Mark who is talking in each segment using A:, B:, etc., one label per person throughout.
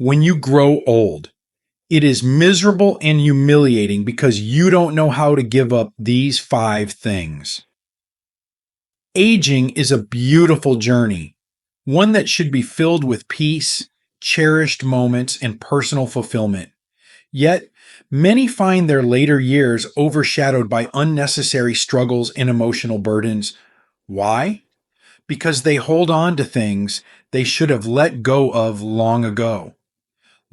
A: When you grow old, it is miserable and humiliating because you don't know how to give up these 5 things. Aging is a beautiful journey, one that should be filled with peace, cherished moments, and personal fulfillment. Yet, many find their later years overshadowed by unnecessary struggles and emotional burdens. Why? Because they hold on to things they should have let go of long ago.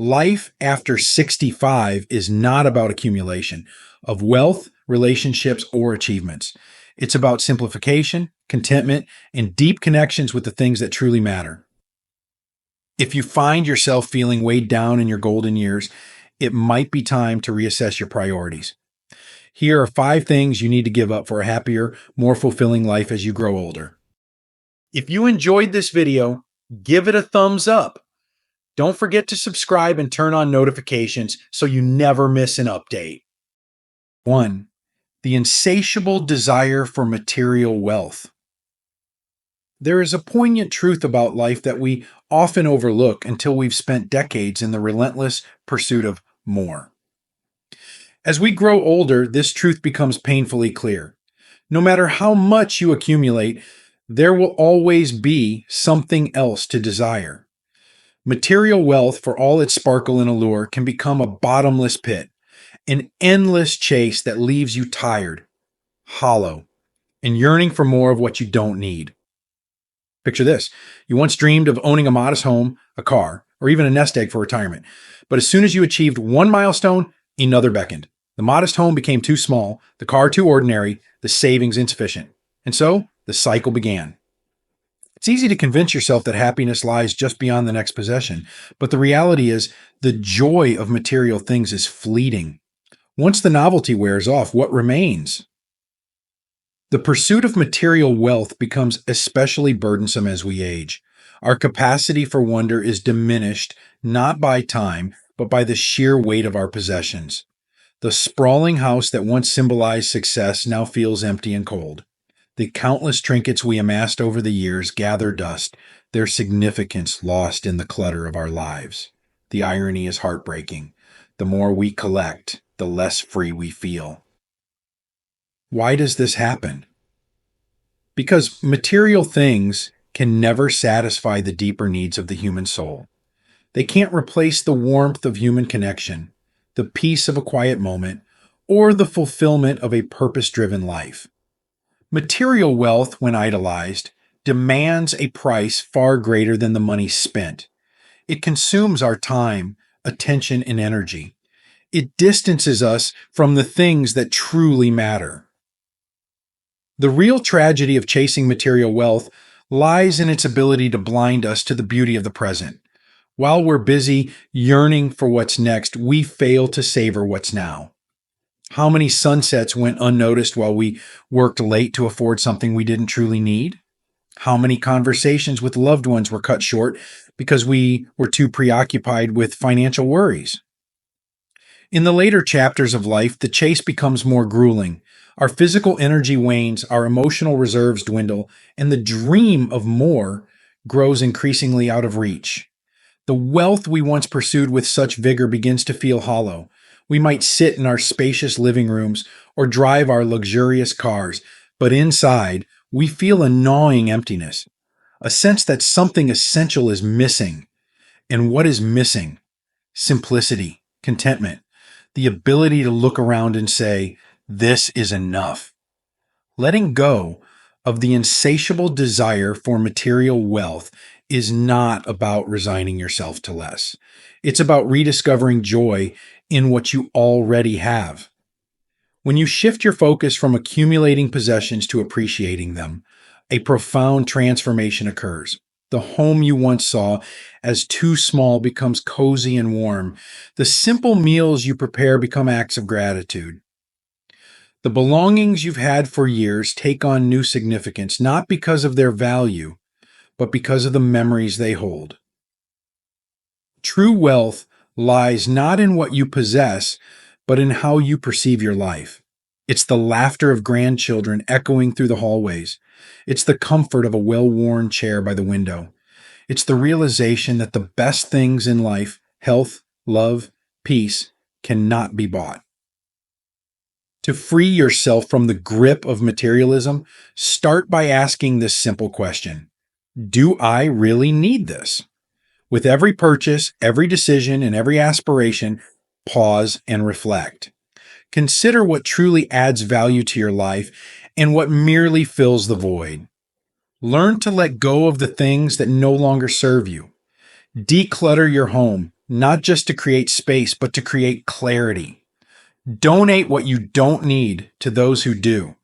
A: Life after 65 is not about accumulation of wealth, relationships, or achievements. It's about simplification, contentment, and deep connections with the things that truly matter. If you find yourself feeling weighed down in your golden years, it might be time to reassess your priorities. Here are 5 things you need to give up for a happier, more fulfilling life as you grow older. If you enjoyed this video, give it a thumbs up. Don't forget to subscribe and turn on notifications so you never miss an update. 1. The insatiable desire for material wealth. There is a poignant truth about life that we often overlook until we've spent decades in the relentless pursuit of more. As we grow older, this truth becomes painfully clear. No matter how much you accumulate, there will always be something else to desire. Material wealth, for all its sparkle and allure, can become a bottomless pit, an endless chase that leaves you tired, hollow, and yearning for more of what you don't need. Picture this. You once dreamed of owning a modest home, a car, or even a nest egg for retirement. But as soon as you achieved one milestone, another beckoned. The modest home became too small, the car too ordinary, the savings insufficient. And so, the cycle began. It's easy to convince yourself that happiness lies just beyond the next possession, but the reality is the joy of material things is fleeting. Once the novelty wears off, what remains? The pursuit of material wealth becomes especially burdensome as we age. Our capacity for wonder is diminished not by time, but by the sheer weight of our possessions. The sprawling house that once symbolized success now feels empty and cold. The countless trinkets we amassed over the years gather dust, their significance lost in the clutter of our lives. The irony is heartbreaking. The more we collect, the less free we feel. Why does this happen? Because material things can never satisfy the deeper needs of the human soul. They can't replace the warmth of human connection, the peace of a quiet moment, or the fulfillment of a purpose-driven life. Material wealth, when idolized, demands a price far greater than the money spent. It consumes our time, attention, and energy. It distances us from the things that truly matter. The real tragedy of chasing material wealth lies in its ability to blind us to the beauty of the present. While we're busy yearning for what's next, we fail to savor what's now. How many sunsets went unnoticed while we worked late to afford something we didn't truly need? How many conversations with loved ones were cut short because we were too preoccupied with financial worries? In the later chapters of life, the chase becomes more grueling. Our physical energy wanes, our emotional reserves dwindle, and the dream of more grows increasingly out of reach. The wealth we once pursued with such vigor begins to feel hollow. We might sit in our spacious living rooms or drive our luxurious cars, but inside, we feel a gnawing emptiness, a sense that something essential is missing. And what is missing? Simplicity, contentment, the ability to look around and say, "This is enough." Letting go of the insatiable desire for material wealth is not about resigning yourself to less. It's about rediscovering joy in what you already have. When you shift your focus from accumulating possessions to appreciating them, a profound transformation occurs. The home you once saw as too small becomes cozy and warm. The simple meals you prepare become acts of gratitude. The belongings you've had for years take on new significance, not because of their value, but because of the memories they hold. True wealth lies not in what you possess, but in how you perceive your life. It's the laughter of grandchildren echoing through the hallways. It's the comfort of a well-worn chair by the window. It's the realization that the best things in life health, love, peace cannot be bought. To free yourself from the grip of materialism, start by asking this simple question: do I really need this? With every purchase, every decision, and every aspiration, pause and reflect. Consider what truly adds value to your life and what merely fills the void. Learn to let go of the things that no longer serve you. Declutter your home, not just to create space, but to create clarity. Donate what you don't need to those who do.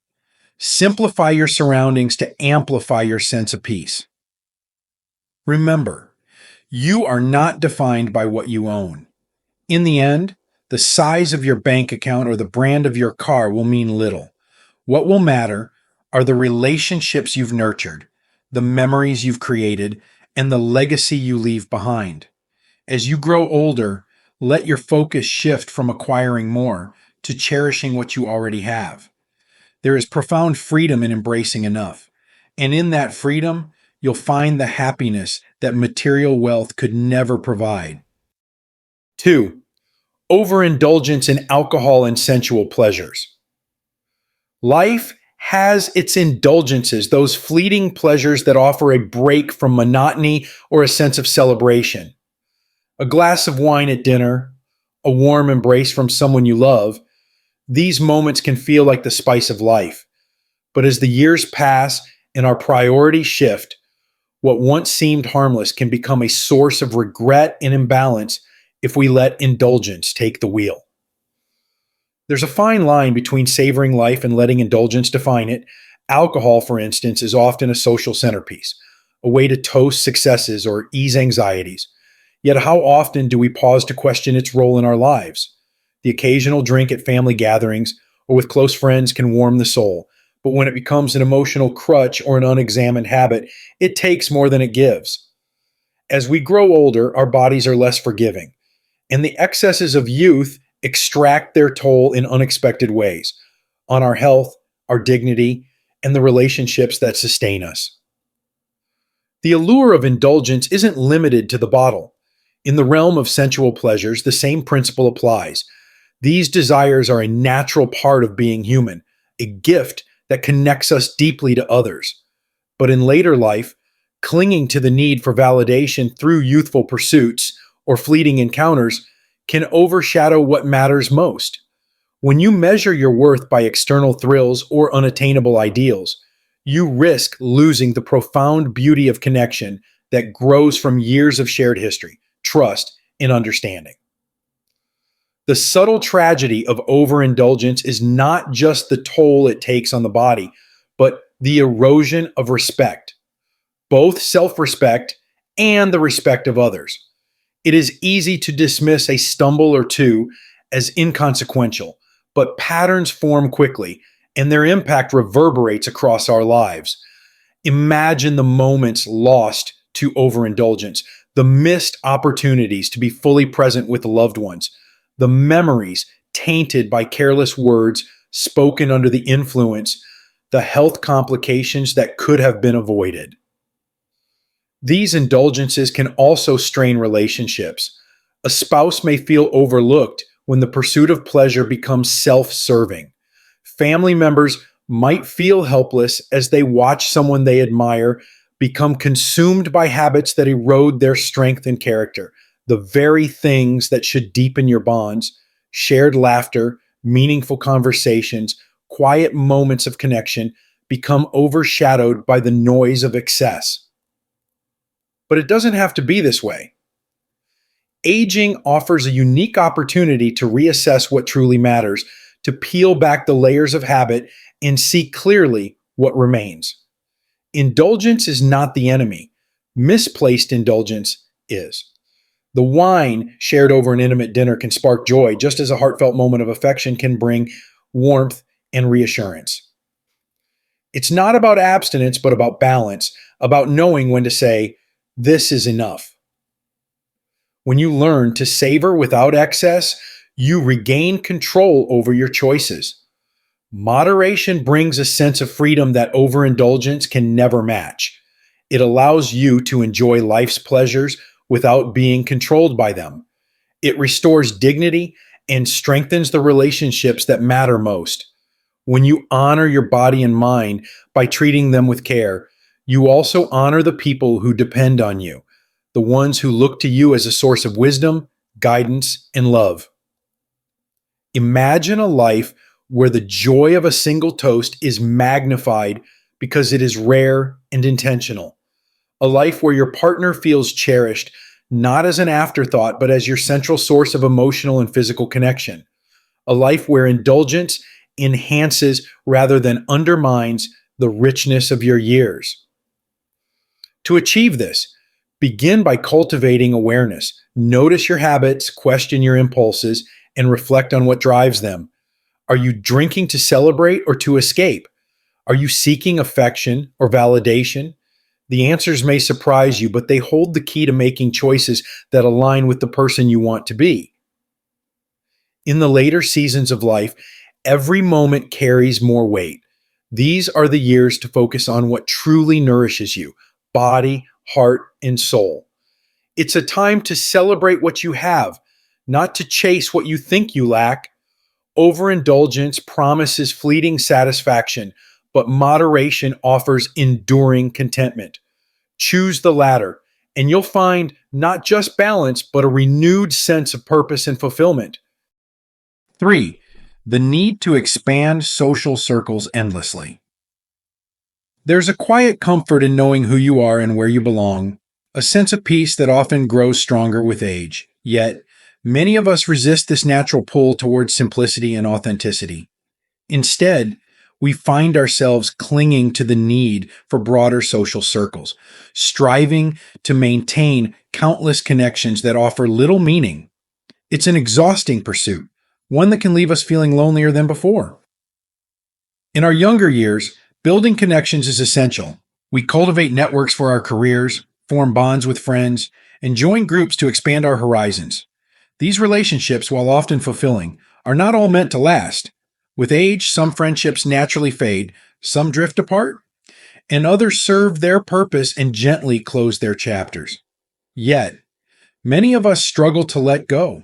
A: Simplify your surroundings to amplify your sense of peace. Remember, you are not defined by what you own. In the end, the size of your bank account or the brand of your car will mean little. What will matter are the relationships you've nurtured, the memories you've created, and the legacy you leave behind. As you grow older, let your focus shift from acquiring more to cherishing what you already have. There is profound freedom in embracing enough, and in that freedom, you'll find the happiness that material wealth could never provide. 2. Overindulgence in alcohol and sensual pleasures. Life has its indulgences, those fleeting pleasures that offer a break from monotony or a sense of celebration. A glass of wine at dinner, a warm embrace from someone you love, these moments can feel like the spice of life. But as the years pass and our priorities shift, what once seemed harmless can become a source of regret and imbalance if we let indulgence take the wheel. There's a fine line between savoring life and letting indulgence define it. Alcohol, for instance, is often a social centerpiece, a way to toast successes or ease anxieties. Yet how often do we pause to question its role in our lives? The occasional drink at family gatherings or with close friends can warm the soul, but when it becomes an emotional crutch or an unexamined habit, it takes more than it gives. As we grow older, our bodies are less forgiving, and the excesses of youth extract their toll in unexpected ways on our health, our dignity, and the relationships that sustain us. The allure of indulgence isn't limited to the bottle. In the realm of sensual pleasures, the same principle applies. These desires are a natural part of being human, a gift that connects us deeply to others. But in later life, clinging to the need for validation through youthful pursuits or fleeting encounters can overshadow what matters most. When you measure your worth by external thrills or unattainable ideals, you risk losing the profound beauty of connection that grows from years of shared history, trust, and understanding. The subtle tragedy of overindulgence is not just the toll it takes on the body, but the erosion of respect, both self-respect and the respect of others. It is easy to dismiss a stumble or two as inconsequential, but patterns form quickly, and their impact reverberates across our lives. Imagine the moments lost to overindulgence, the missed opportunities to be fully present with loved ones, the memories tainted by careless words spoken under the influence, the health complications that could have been avoided. These indulgences can also strain relationships. A spouse may feel overlooked when the pursuit of pleasure becomes self-serving. Family members might feel helpless as they watch someone they admire become consumed by habits that erode their strength and character, the very things that should deepen your bonds: shared laughter, meaningful conversations, quiet moments of connection become overshadowed by the noise of excess. But it doesn't have to be this way. Aging offers a unique opportunity to reassess what truly matters, to peel back the layers of habit and see clearly what remains. Indulgence is not the enemy. Misplaced indulgence is. The wine shared over an intimate dinner can spark joy, just as a heartfelt moment of affection can bring warmth and reassurance. It's not about abstinence, but about balance, about knowing when to say, "This is enough." When you learn to savor without excess, you regain control over your choices. Moderation brings a sense of freedom that overindulgence can never match. It allows you to enjoy life's pleasures without being controlled by them. It restores dignity and strengthens the relationships that matter most. When you honor your body and mind by treating them with care, you also honor the people who depend on you, the ones who look to you as a source of wisdom, guidance, and love. Imagine a life where the joy of a single toast is magnified because it is rare and intentional. A life where your partner feels cherished, not as an afterthought, but as your central source of emotional and physical connection. A life where indulgence enhances rather than undermines the richness of your years. To achieve this, begin by cultivating awareness. Notice your habits, question your impulses, and reflect on what drives them. Are you drinking to celebrate or to escape? Are you seeking affection or validation? The answers may surprise you, but they hold the key to making choices that align with the person you want to be. In the later seasons of life, every moment carries more weight. These are the years to focus on what truly nourishes you, body, heart, and soul. It's a time to celebrate what you have, not to chase what you think you lack. Overindulgence promises fleeting satisfaction, but moderation offers enduring contentment. Choose the latter, and you'll find not just balance, but a renewed sense of purpose and fulfillment. 3. The need to expand social circles endlessly. There's a quiet comfort in knowing who you are and where you belong, a sense of peace that often grows stronger with age. Yet, many of us resist this natural pull towards simplicity and authenticity. Instead, we find ourselves clinging to the need for broader social circles, striving to maintain countless connections that offer little meaning. It's an exhausting pursuit, one that can leave us feeling lonelier than before. In our younger years, building connections is essential. We cultivate networks for our careers, form bonds with friends, and join groups to expand our horizons. These relationships, while often fulfilling, are not all meant to last. With age, some friendships naturally fade, some drift apart, and others serve their purpose and gently close their chapters. Yet, many of us struggle to let go,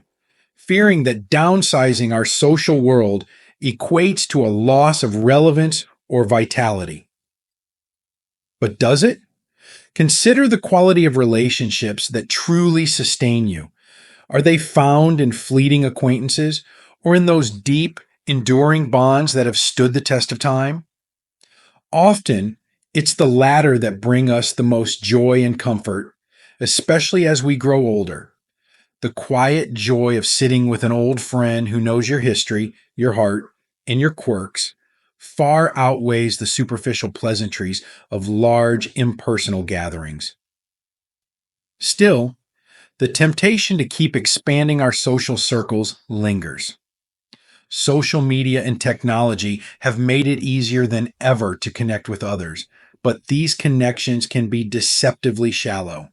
A: fearing that downsizing our social world equates to a loss of relevance or vitality. But does it? Consider the quality of relationships that truly sustain you. Are they found in fleeting acquaintances or in those deep, enduring bonds that have stood the test of time? Often, it's the latter that bring us the most joy and comfort, especially as we grow older. The quiet joy of sitting with an old friend who knows your history, your heart, and your quirks far outweighs the superficial pleasantries of large, impersonal gatherings. Still, the temptation to keep expanding our social circles lingers. Social media and technology have made it easier than ever to connect with others, but these connections can be deceptively shallow.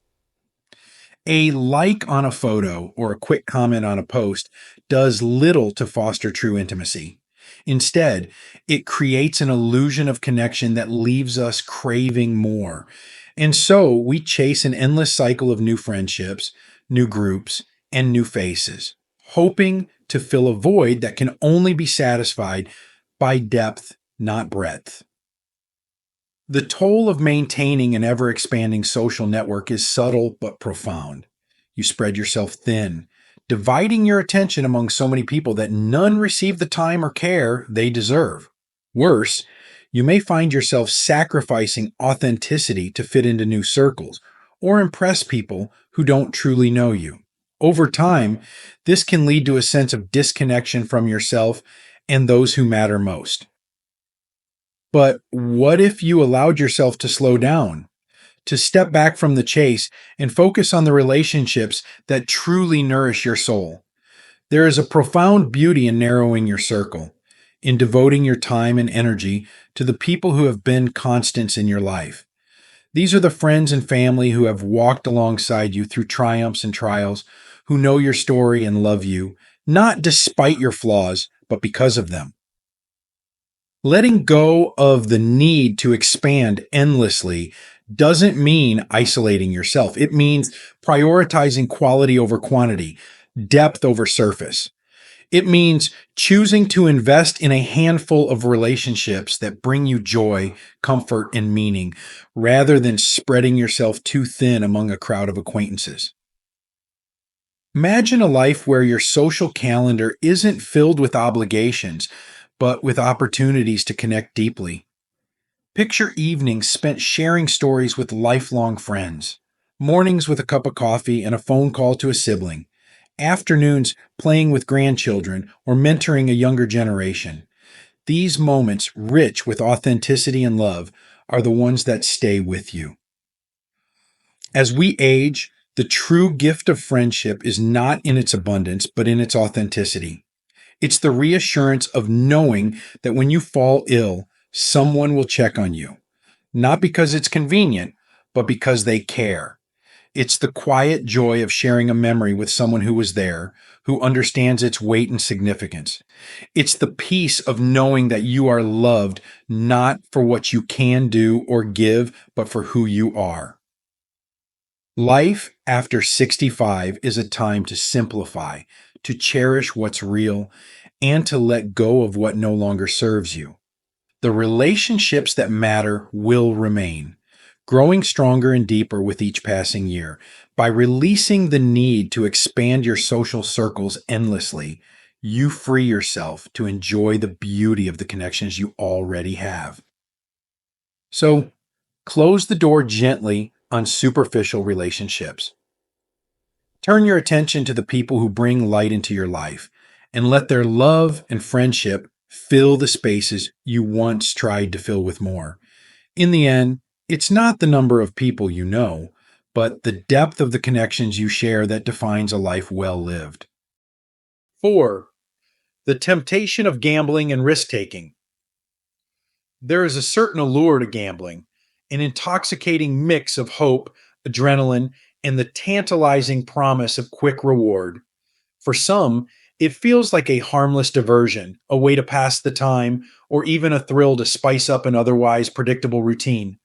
A: A like on a photo or a quick comment on a post does little to foster true intimacy. Instead, it creates an illusion of connection that leaves us craving more. And so we chase an endless cycle of new friendships, new groups, and new faces, hoping to fill a void that can only be satisfied by depth, not breadth. The toll of maintaining an ever expanding social network is subtle but profound. You spread yourself thin, dividing your attention among so many people that none receive the time or care they deserve. Worse, you may find yourself sacrificing authenticity to fit into new circles or impress people who don't truly know you. Over time, this can lead to a sense of disconnection from yourself and those who matter most. But what if you allowed yourself to slow down, to step back from the chase and focus on the relationships that truly nourish your soul? There is a profound beauty in narrowing your circle, in devoting your time and energy to the people who have been constants in your life. These are the friends and family who have walked alongside you through triumphs and trials, who know your story and love you, not despite your flaws, but because of them. Letting go of the need to expand endlessly doesn't mean isolating yourself. It means prioritizing quality over quantity, depth over surface. It means choosing to invest in a handful of relationships that bring you joy, comfort, and meaning, rather than spreading yourself too thin among a crowd of acquaintances. Imagine a life where your social calendar isn't filled with obligations, but with opportunities to connect deeply. Picture evenings spent sharing stories with lifelong friends, mornings with a cup of coffee and a phone call to a sibling, afternoons playing with grandchildren or mentoring a younger generation. These moments, rich with authenticity and love, are the ones that stay with you. As we age, the true gift of friendship is not in its abundance, but in its authenticity. It's the reassurance of knowing that when you fall ill, someone will check on you, not because it's convenient, but because they care. It's the quiet joy of sharing a memory with someone who was there, who understands its weight and significance. It's the peace of knowing that you are loved not for what you can do or give, but for who you are. Life after 65 is a time to simplify, to cherish what's real, and to let go of what no longer serves you. The relationships that matter will remain, growing stronger and deeper with each passing year. By releasing the need to expand your social circles endlessly, you free yourself to enjoy the beauty of the connections you already have. So, close the door gently on superficial relationships. Turn your attention to the people who bring light into your life and let their love and friendship fill the spaces you once tried to fill with more. In the end, it's not the number of people you know, but the depth of the connections you share that defines a life well lived. 4. The temptation of gambling and risk taking. There is a certain allure to gambling, an intoxicating mix of hope, adrenaline, and the tantalizing promise of quick reward. For some, it feels like a harmless diversion, a way to pass the time, or even a thrill to spice up an otherwise predictable routine.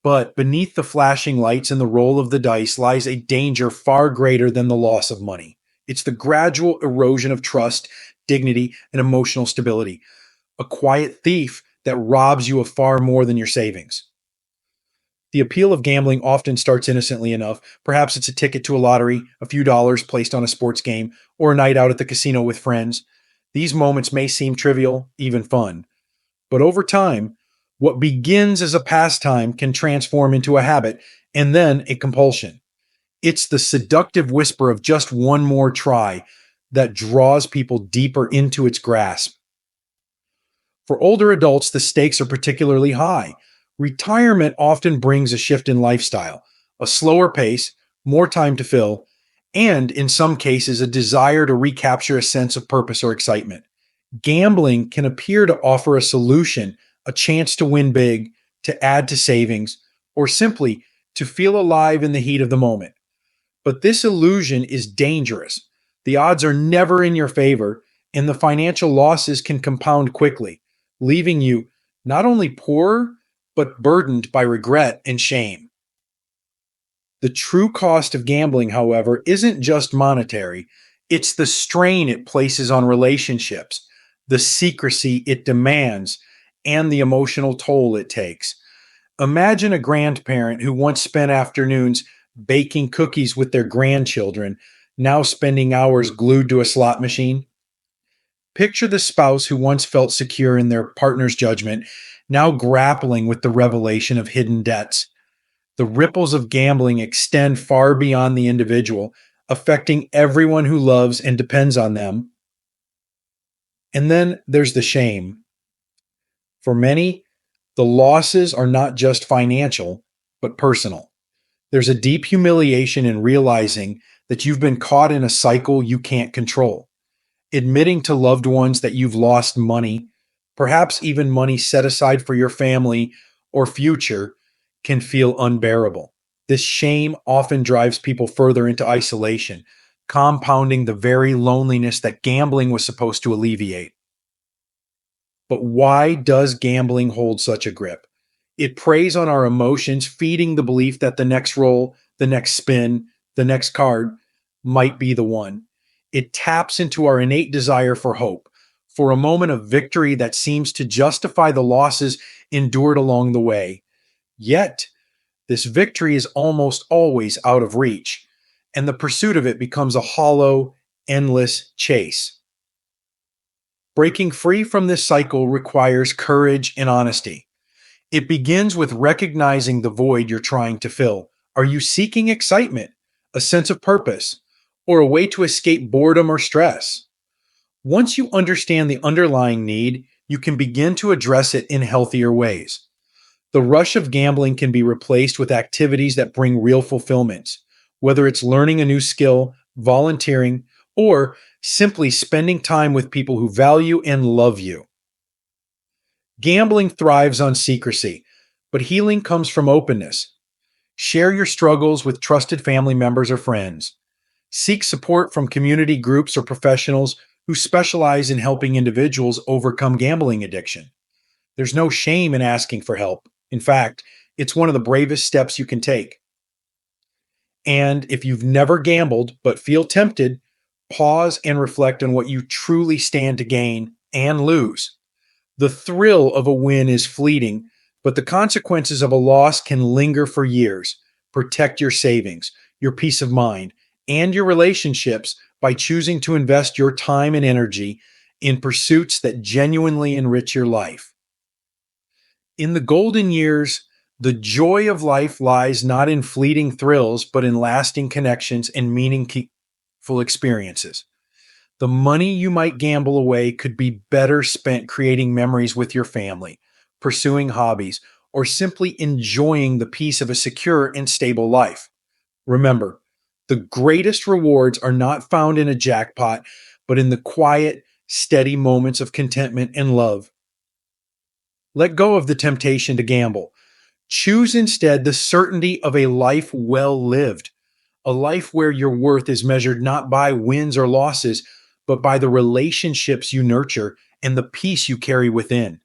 A: But beneath the flashing lights and the roll of the dice lies a danger far greater than the loss of money. It's the gradual erosion of trust, dignity, and emotional stability, a quiet thief that robs you of far more than your savings. The appeal of gambling often starts innocently enough. Perhaps it's a ticket to a lottery, a few dollars placed on a sports game, or a night out at the casino with friends. These moments may seem trivial, even fun. But over time, what begins as a pastime can transform into a habit and then a compulsion. It's the seductive whisper of just one more try that draws people deeper into its grasp. For older adults, the stakes are particularly high. Retirement often brings a shift in lifestyle, a slower pace, more time to fill, and in some cases, a desire to recapture a sense of purpose or excitement. Gambling can appear to offer a solution, a chance to win big, to add to savings, or simply to feel alive in the heat of the moment. But this illusion is dangerous. The odds are never in your favor, and the financial losses can compound quickly, leaving you not only poor, but burdened by regret and shame. The true cost of gambling, however, isn't just monetary, it's the strain it places on relationships, the secrecy it demands, and the emotional toll it takes. Imagine a grandparent who once spent afternoons baking cookies with their grandchildren, now spending hours glued to a slot machine. Picture the spouse who once felt secure in their partner's judgment, now grappling with the revelation of hidden debts. The ripples of gambling extend far beyond the individual, affecting everyone who loves and depends on them. And then there's the shame. For many, the losses are not just financial, but personal. There's a deep humiliation in realizing that you've been caught in a cycle you can't control. Admitting to loved ones that you've lost money, perhaps even money set aside for your family or future, can feel unbearable. This shame often drives people further into isolation, compounding the very loneliness that gambling was supposed to alleviate. But why does gambling hold such a grip? It preys on our emotions, feeding the belief that the next roll, the next spin, the next card might be the one. It taps into our innate desire for hope, for a moment of victory that seems to justify the losses endured along the way. Yet, this victory is almost always out of reach, and the pursuit of it becomes a hollow, endless chase. Breaking free from this cycle requires courage and honesty. It begins with recognizing the void you're trying to fill. Are you seeking excitement, a sense of purpose, or a way to escape boredom or stress? Once you understand the underlying need, you can begin to address it in healthier ways. The rush of gambling can be replaced with activities that bring real fulfillment, whether it's learning a new skill, volunteering, or simply spending time with people who value and love you. Gambling thrives on secrecy, but healing comes from openness. Share your struggles with trusted family members or friends. Seek support from community groups or professionals who specialize in helping individuals overcome gambling addiction. There's no shame in asking for help. In fact, it's one of the bravest steps you can take. And if you've never gambled but feel tempted, pause and reflect on what you truly stand to gain and lose. The thrill of a win is fleeting, but the consequences of a loss can linger for years. Protect your savings, your peace of mind, and your relationships by choosing to invest your time and energy in pursuits that genuinely enrich your life. In the golden years, the joy of life lies not in fleeting thrills, but in lasting connections and meaningful experiences. The money you might gamble away could be better spent creating memories with your family, pursuing hobbies, or simply enjoying the peace of a secure and stable life. Remember, the greatest rewards are not found in a jackpot, but in the quiet, steady moments of contentment and love. Let go of the temptation to gamble. Choose instead the certainty of a life well lived, a life where your worth is measured not by wins or losses, but by the relationships you nurture and the peace you carry within.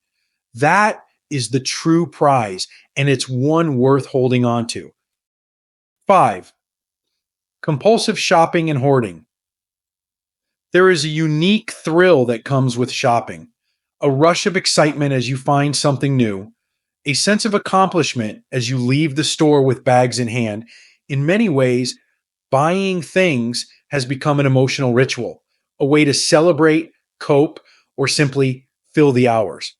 A: That is the true prize, and it's one worth holding on to. 5. Compulsive shopping and hoarding. There is a unique thrill that comes with shopping, a rush of excitement as you find something new, a sense of accomplishment as you leave the store with bags in hand. In many ways, buying things has become an emotional ritual, a way to celebrate, cope, or simply fill the hours.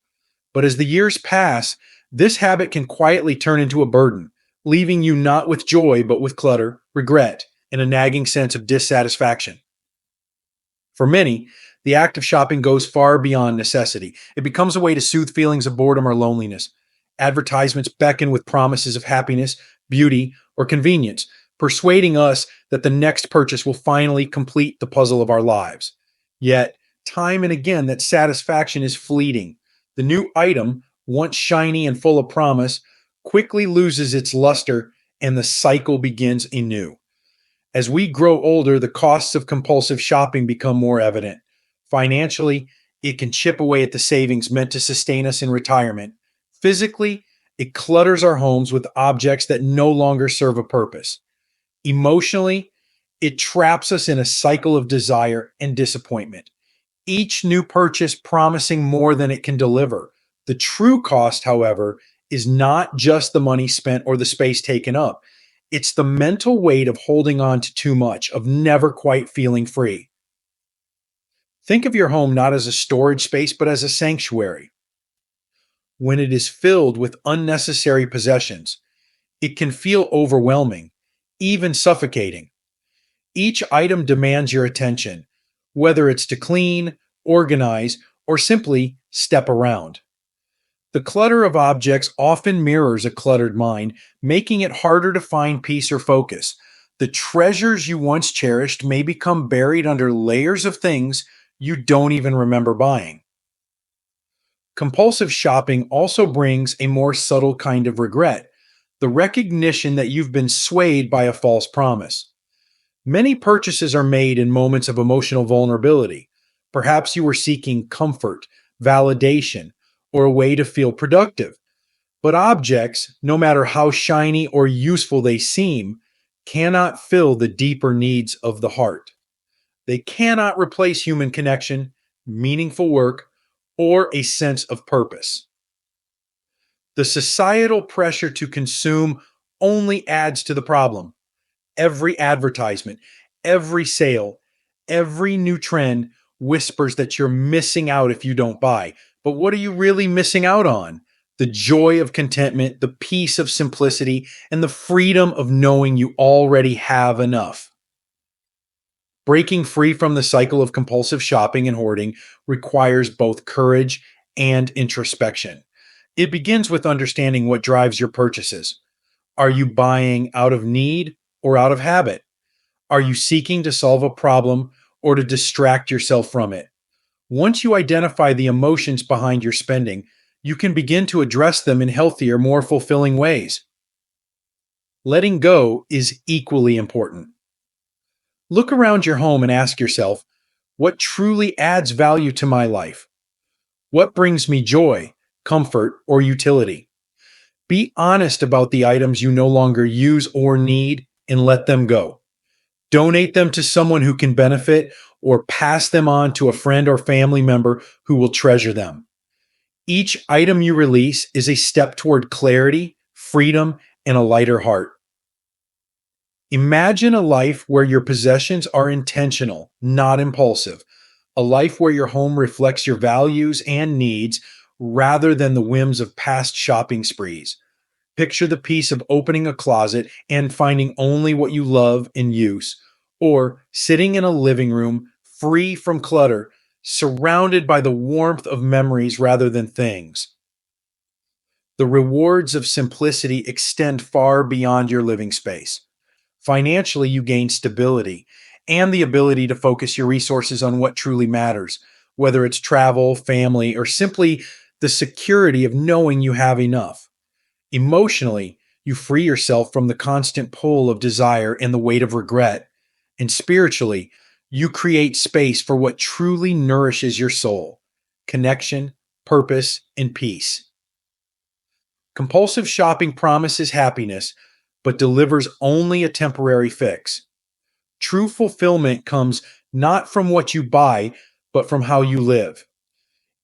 A: But as the years pass, this habit can quietly turn into a burden, leaving you not with joy, but with clutter, regret, and a nagging sense of dissatisfaction. For many, the act of shopping goes far beyond necessity. It becomes a way to soothe feelings of boredom or loneliness. Advertisements beckon with promises of happiness, beauty, or convenience, persuading us that the next purchase will finally complete the puzzle of our lives. Yet, time and again, that satisfaction is fleeting. The new item, once shiny and full of promise, quickly loses its luster and the cycle begins anew. As we grow older, the costs of compulsive shopping become more evident. Financially, it can chip away at the savings meant to sustain us in retirement. Physically, it clutters our homes with objects that no longer serve a purpose. Emotionally, it traps us in a cycle of desire and disappointment. Each new purchase promising more than it can deliver. The true cost, however, is not just the money spent or the space taken up. It's the mental weight of holding on to too much, of never quite feeling free. Think of your home not as a storage space, but as a sanctuary. When it is filled with unnecessary possessions, it can feel overwhelming, even suffocating. Each item demands your attention, whether it's to clean, organize, or simply step around. The clutter of objects often mirrors a cluttered mind, making it harder to find peace or focus. The treasures you once cherished may become buried under layers of things you don't even remember buying. Compulsive shopping also brings a more subtle kind of regret, the recognition that you've been swayed by a false promise. Many purchases are made in moments of emotional vulnerability. Perhaps you were seeking comfort, validation, or a way to feel productive. But objects, no matter how shiny or useful they seem, cannot fill the deeper needs of the heart. They cannot replace human connection, meaningful work, or a sense of purpose. The societal pressure to consume only adds to the problem. Every advertisement, every sale, every new trend whispers that you're missing out if you don't buy. But what are you really missing out on? The joy of contentment, the peace of simplicity, and the freedom of knowing you already have enough. Breaking free from the cycle of compulsive shopping and hoarding requires both courage and introspection. It begins with understanding what drives your purchases. Are you buying out of need or out of habit? Are you seeking to solve a problem or to distract yourself from it? Once you identify the emotions behind your spending, you can begin to address them in healthier, more fulfilling ways. Letting go is equally important. Look around your home and ask yourself, what truly adds value to my life? What brings me joy, comfort, or utility? Be honest about the items you no longer use or need and let them go. Donate them to someone who can benefit or pass them on to a friend or family member who will treasure them. Each item you release is a step toward clarity, freedom, and a lighter heart. Imagine a life where your possessions are intentional, not impulsive. A life where your home reflects your values and needs rather than the whims of past shopping sprees. Picture the peace of opening a closet and finding only what you love and use, or sitting in a living room free from clutter, surrounded by the warmth of memories rather than things. The rewards of simplicity extend far beyond your living space. Financially, you gain stability and the ability to focus your resources on what truly matters, whether it's travel, family, or simply the security of knowing you have enough. Emotionally, you free yourself from the constant pull of desire and the weight of regret. And spiritually, you create space for what truly nourishes your soul: connection, purpose, and peace. Compulsive shopping promises happiness, but delivers only a temporary fix. True fulfillment comes not from what you buy, but from how you live.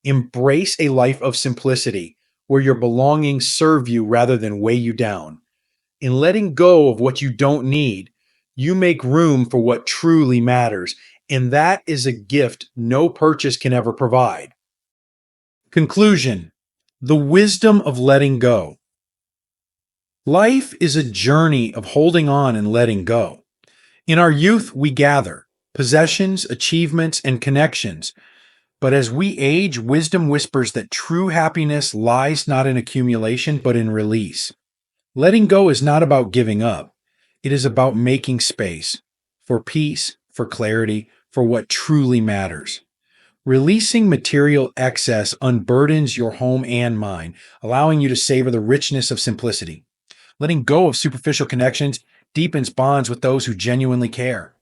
A: Embrace a life of simplicity, where your belongings serve you rather than weigh you down. In letting go of what you don't need, you make room for what truly matters, and that is a gift no purchase can ever provide. Conclusion: the wisdom of letting go. Life is a journey of holding on and letting go. In our youth, we gather possessions, achievements, and connections. But as we age, wisdom whispers that true happiness lies not in accumulation, but in release. Letting go is not about giving up. It is about making space for peace, for clarity, for what truly matters. Releasing material excess unburdens your home and mind, allowing you to savor the richness of simplicity. Letting go of superficial connections deepens bonds with those who genuinely care.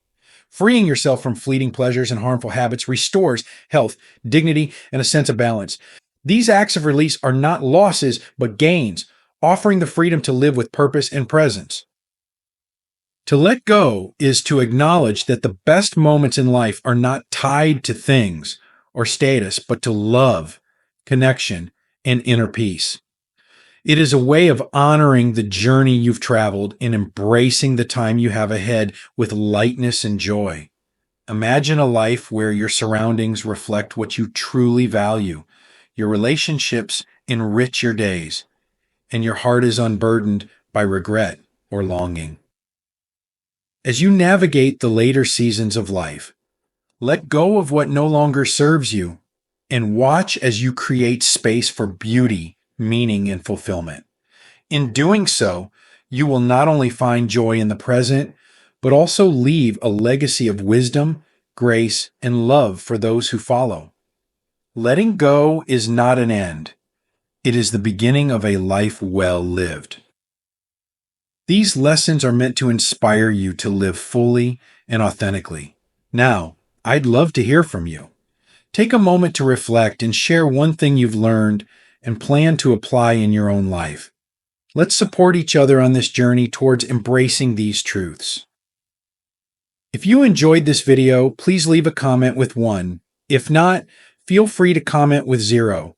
A: Freeing yourself from fleeting pleasures and harmful habits restores health, dignity, and a sense of balance. These acts of release are not losses, but gains, offering the freedom to live with purpose and presence. To let go is to acknowledge that the best moments in life are not tied to things or status, but to love, connection, and inner peace. It is a way of honoring the journey you've traveled and embracing the time you have ahead with lightness and joy. Imagine a life where your surroundings reflect what you truly value. Your relationships enrich your days, and your heart is unburdened by regret or longing. As you navigate the later seasons of life, let go of what no longer serves you and watch as you create space for beauty, meaning, and fulfillment. In doing so, you will not only find joy in the present, but also leave a legacy of wisdom, grace, and love for those who follow. Letting go is not an end. It is the beginning of a life well lived. These lessons are meant to inspire you to live fully and authentically. Now, I'd love to hear from you. Take a moment to reflect and share one thing you've learned and plan to apply in your own life. Let's support each other on this journey towards embracing these truths. If you enjoyed this video, please leave a comment with 1. If not, feel free to comment with 0.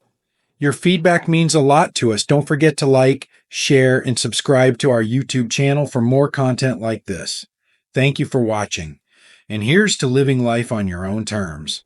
A: Your feedback means a lot to us. Don't forget to like, share, and subscribe to our YouTube channel for more content like this. Thank you for watching. And here's to living life on your own terms.